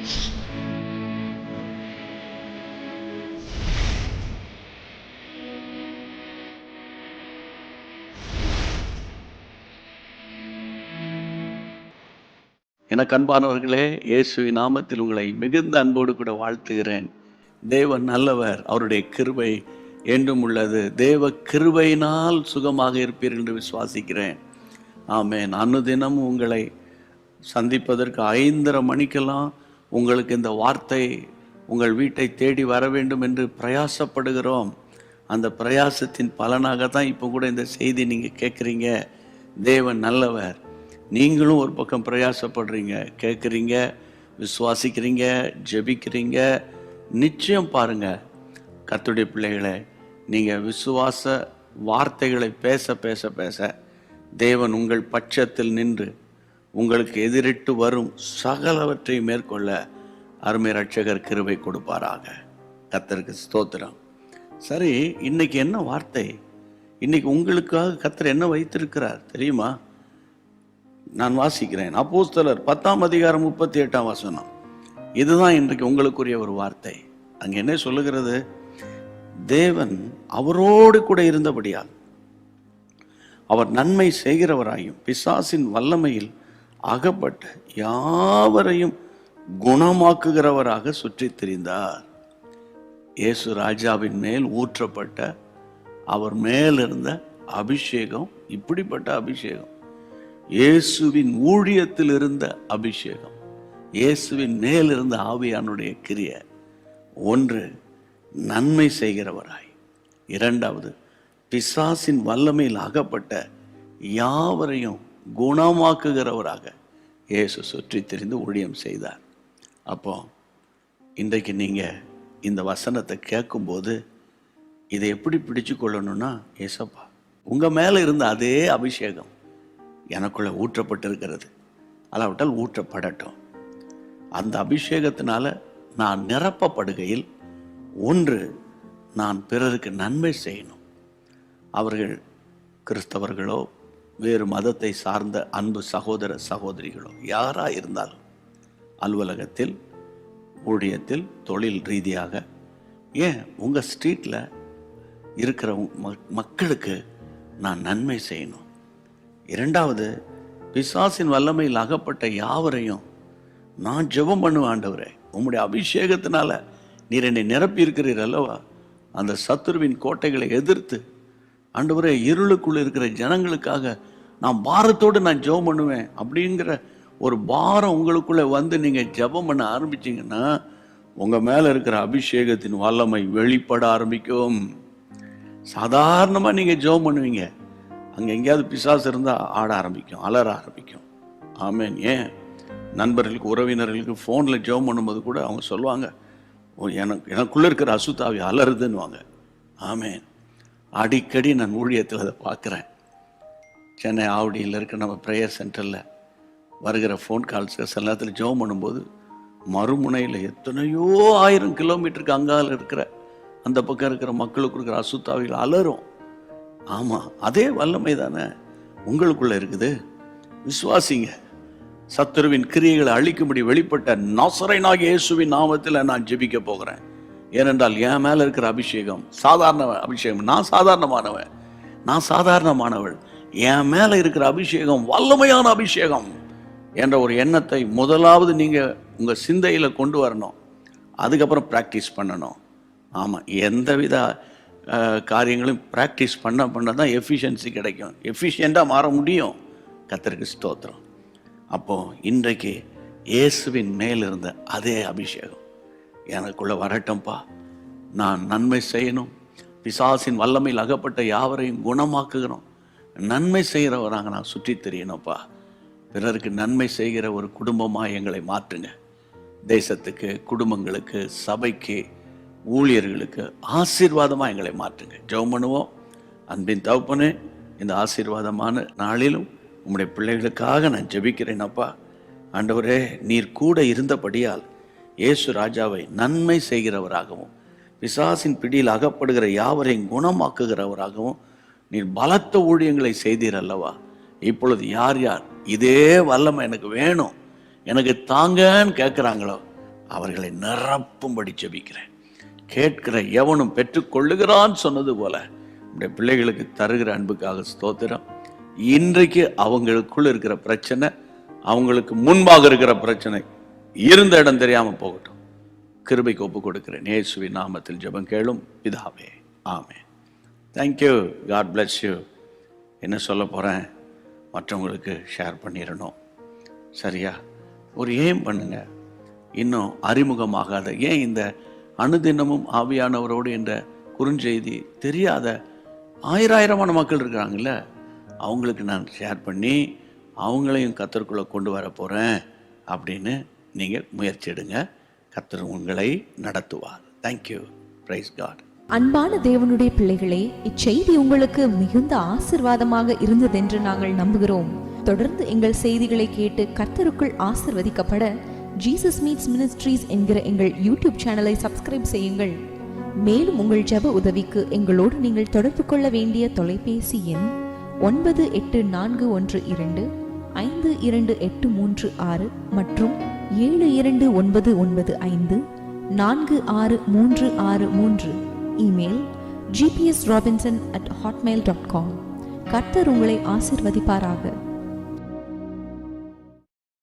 எனக்கு அன்பானவர்களே, இயேசுவின் நாமத்தில் உங்களை மிகுந்த அன்போடு கூட வாழ்த்துகிறேன். தேவன் நல்லவர், அவருடைய கிருபை என்றும் உள்ளது. தேவ கிருபையினால் சுகமாக இருப்பீர்கள் என்று விசுவாசிக்கிறேன். ஆமென். அனுதினமும் உங்களை சந்திப்பதற்கு 5:30 மணிக்கெல்லாம் உங்களுக்கு இந்த வார்த்தை உங்கள் வீட்டை தேடி வர வேண்டும் என்று பிரயாசப்படுகிறோம். அந்த பிரயாசத்தின் பலனாக தான் இப்போ கூட இந்த செய்தி நீங்கள் கேட்குறீங்க. தேவன் நல்லவர். நீங்களும் ஒரு பக்கம் பிரயாசப்படுறீங்க, கேட்குறீங்க, விசுவாசிக்கிறீங்க, ஜெபிக்கிறீங்க. நிச்சயம் பாருங்க, கர்த்தருடைய பிள்ளைகளை, நீங்கள் விசுவாச வார்த்தைகளை பேச பேச பேச தேவன் உங்கள் பட்சத்தில் நின்று உங்களுக்கு எதிரிட்டு வரும் சகலவற்றை மேற்கொள்ள அருமை ரட்சகர் கிருபை கொடுப்பாராக. கர்த்தருக்கு ஸ்தோத்திரம். சரி, இன்னைக்கு என்ன வார்த்தை? இன்னைக்கு உங்களுக்காக கர்த்தர் என்ன வைத்திருக்கிறார் தெரியுமா? நான் வாசிக்கிறேன். அப்போஸ்தலர் 10:38. இதுதான் இன்றைக்கு உங்களுக்குரிய ஒரு வார்த்தை. அங்கே என்ன சொல்லுகிறது? தேவன் அவரோடு கூட இருந்தபடியால் அவர் நன்மை செய்கிறவராயும் பிசாசின் வல்லமையில் அகப்பட்ட யாவரையும் குணமாக்குகிறவராக சுற்றித் திரிந்தார். இயேசு ராஜாவின் மேல் ஊற்றப்பட்ட அவர் மேலிருந்த அபிஷேகம் இப்படிப்பட்ட அபிஷேகம். இயேசுவின் ஊழியத்தில் இருந்த அபிஷேகம், இயேசுவின் மேலிருந்த ஆவியானுடைய கிரியை. ஒன்று, நன்மை செய்கிறவராய். இரண்டாவது, பிசாசின் வல்லமையில் அகப்பட்ட யாவரையும் குணமாக்குகிறவராக இயேசு சுற்றி திரிந்து ஊழியம் செய்தார். அப்போ இன்றைக்கு நீங்கள் இந்த வசனத்தை கேட்கும்போது இதை எப்படி பிடிச்சு கொள்ளணும்னா, ஏசப்பா உங்கள் மேலே இருந்த அதே அபிஷேகம் எனக்குள்ள ஊற்றப்பட்டிருக்கிறது, அல்லாவிட்டால் ஊற்றப்படட்டும். அந்த அபிஷேகத்தினால நான் நிரப்பப்படுகையில், ஒன்று, நான் பிறருக்கு நன்மை செய்யணும். அவர்கள் கிறிஸ்தவர்களோ வேறு மதத்தை சார்ந்த அன்பு சகோதர சகோதரிகளோ யாராக இருந்தாலும், அலுவலகத்தில், ஊழியத்தில், தொழில் ரீதியாக, ஏன் உங்கள் ஸ்ட்ரீட்டில் இருக்கிற மக்களுக்கு நான் நன்மை செய்யணும். இரண்டாவது, பிசாசின் வல்லமையில் அகப்பட்ட யாவரையும் நான் ஜெபம் பண்ணுவேன். ஆண்டவரே, உம்முடைய அபிஷேகத்தினால நீர் என்னை நிரப்பி இருக்கிறீர் அல்லவா, அந்த சத்துருவின் கோட்டைகளை எதிர்த்து ஆண்டவரே இருளுக்குள்ள இருக்கிற ஜனங்களுக்காக நான் பாரத்தோடு நான் ஜெபம் பண்ணுவேன் அப்படிங்கிற ஒரு பாரம் உங்களுக்குள்ள வந்து நீங்கள் ஜெபம் பண்ண ஆரம்பிச்சிங்கன்னா உங்கள் மேலே இருக்கிற அபிஷேகத்தின் வல்லமை வெளிப்பட ஆரம்பிக்கும். சாதாரணமாக நீங்கள் ஜெபம் பண்ணுவீங்க, அங்கே எங்கேயாவது பிசாசு இருந்தால் ஆட ஆரம்பிக்கும், அலற ஆரம்பிக்கும். ஆமேன். ஏன் நண்பர்களுக்கு உறவினர்களுக்கு ஃபோனில் ஜெபம் பண்ணும்போது கூட அவங்க சொல்லுவாங்க, எனக்குள்ளே இருக்கிற அசுத்தாவி அலறுதுன்னுவாங்க. ஆமேன். அடிக்கடி நான் ஊழியத்தில் அதை பார்க்குறேன். சென்னை ஆவடியில் இருக்கிற நம்ம ப்ரேயர் சென்டரில் வருகிற ஃபோன் கால்ஸ் சில நேரத்தில் ஜெபம் பண்ணும்போது மறுமுனையில் எத்தனையோ 1000 கிலோமீட்டருக்கு அங்கால இருக்கிற அந்த பக்கம் இருக்கிற மக்களுக்கு இருக்கிற அசுத்தாவிகள் அலறும். ஆமாம், அதே வல்லமை தானே உங்களுக்குள்ள இருக்குது. விசுவாசிங்க. சத்துருவின் கிரியைகளை அழிக்கும்படி வெளிப்பட்ட நாசரேயனாகிய இயேசுவின் நாமத்தில் நான் ஜெபிக்க போகிறேன். ஏனென்றால் என் மேலே இருக்கிற அபிஷேகம் சாதாரண அபிஷேகம். நான் சாதாரணமானவள். என் மேலே இருக்கிற அபிஷேகம் வல்லமையான அபிஷேகம் என்ற ஒரு எண்ணத்தை முதலாவது நீங்கள் உங்கள் சிந்தையில் கொண்டு வரணும். அதுக்கப்புறம் ப்ராக்டிஸ் பண்ணணும். ஆமாம், எந்தவித காரியங்களும் ப்ராக்டிஸ் பண்ண தான் எஃபிஷியன்சி கிடைக்கும். எஃபிஷியண்ட்டாக மாற முடியும். கர்த்தருக்கு ஸ்தோத்திரம். அப்போது இன்றைக்கு இயேசுவின் மேலிருந்த அதே அபிஷேகம் எனக்குள்ளே வரட்டும்பா. நான் நன்மை செய்யணும். பிசாசின் வல்லமையில் அகப்பட்ட யாவரையும் குணமாக்குகிறோம். நன்மை செய்கிறவராங்க நான் சுற்றி தெரியணும்ப்பா. பிறருக்கு நன்மை செய்கிற ஒரு குடும்பமாக எங்களை மாற்றுங்க. தேசத்துக்கு, குடும்பங்களுக்கு, சபைக்கு, ஊழியர்களுக்கு ஆசீர்வாதமாக எங்களை மாற்றுங்க. ஜெபம் பண்ணுவோம். அன்பின் தகப்பனே, இந்த ஆசீர்வாதமான நாளிலும் உம்முடைய பிள்ளைகளுக்காக நான் ஜெபிக்கிறேன் அப்பா. ஆண்டவரே, நீர் கூட இருந்தபடியால் இயேசு ராஜாவை நன்மை செய்கிறவராகவும் பிசாசின் பிடியில் அகப்படுகிற யாவரையும் குணமாக்குகிறவராகவும் நீர் பலத்த ஊழியங்களை செய்தீர் அல்லவா. இப்பொழுது யார் யார் இதே வல்லமை எனக்கு வேணும், எனக்கு தாங்கன்னு கேட்குறாங்களோ அவர்களை நிரப்பும்படி ஜெபிக்கிறேன். கேட்கிற எவனும் பெற்றுக்கொள்ளுகிறான் சொன்னது போல நம்முடைய பிள்ளைகளுக்கு தருகிற அன்புக்காக ஸ்தோத்திரம். இன்றைக்கு அவங்களுக்குள்ள இருக்கிற பிரச்சனை, அவங்களுக்கு முன்பாக இருக்கிற பிரச்சனை இருந்த இடம் தெரியாம போகட்டும். கிருபைக்கு ஒப்பு கொடுக்கிறேன். இயேசுவின் நாமத்தில் ஜெபம் கேளும் பிதாவே, ஆமென். தேங்க்யூ. God bless you. என்ன சொல்ல போகிறேன், மற்றவங்களுக்கு ஷேர் பண்ணிடணும். சரியா? ஒரு ஏம் பண்ணுங்க. இன்னும் அறிமுகமாகாத, ஏன் இந்த அனுதினமும் ஆவியானவரோடு என்ற குறுஞ்செய்தி தெரியாத ஆயிரமான மக்கள் இருக்கிறாங்கல்ல, அவங்களுக்கு நான் ஷேர் பண்ணி அவங்களையும் கர்த்தருக்குள்ளே கொண்டு வர போகிறேன் அப்படின்னு நீங்கள் முயற்சி எடுங்க. கர்த்தர் உங்களை நடத்துவார். தேங்க்யூ. Praise God. அன்பான தேவனுடைய பிள்ளைகளே, இச்செய்தி உங்களுக்கு மிகுந்த ஆசீர்வாதமாக இருந்ததென்று நாங்கள் நம்புகிறோம். தொடர்ந்து எங்கள் செய்திகளை கேட்டு கர்த்தருக்குள் ஆசீர்வதிக்கப்பட ஜீசஸ் மீட்ஸ் மினிஸ்ட்ரீஸ் என்கிற எங்கள் யூடியூப் சேனலை சப்ஸ்கிரைப் செய்யுங்கள். மேலும் உங்கள் ஜெப உதவிக்கு எங்களோடு நீங்கள் தொடர்பு கொள்ள வேண்டிய தொலைபேசி எண் 9842252836 மற்றும் 7299546363. Email gpsrobinson@hotmail.com. கர்த்தர் உங்களை ஆசீர்வதிப்பாராக.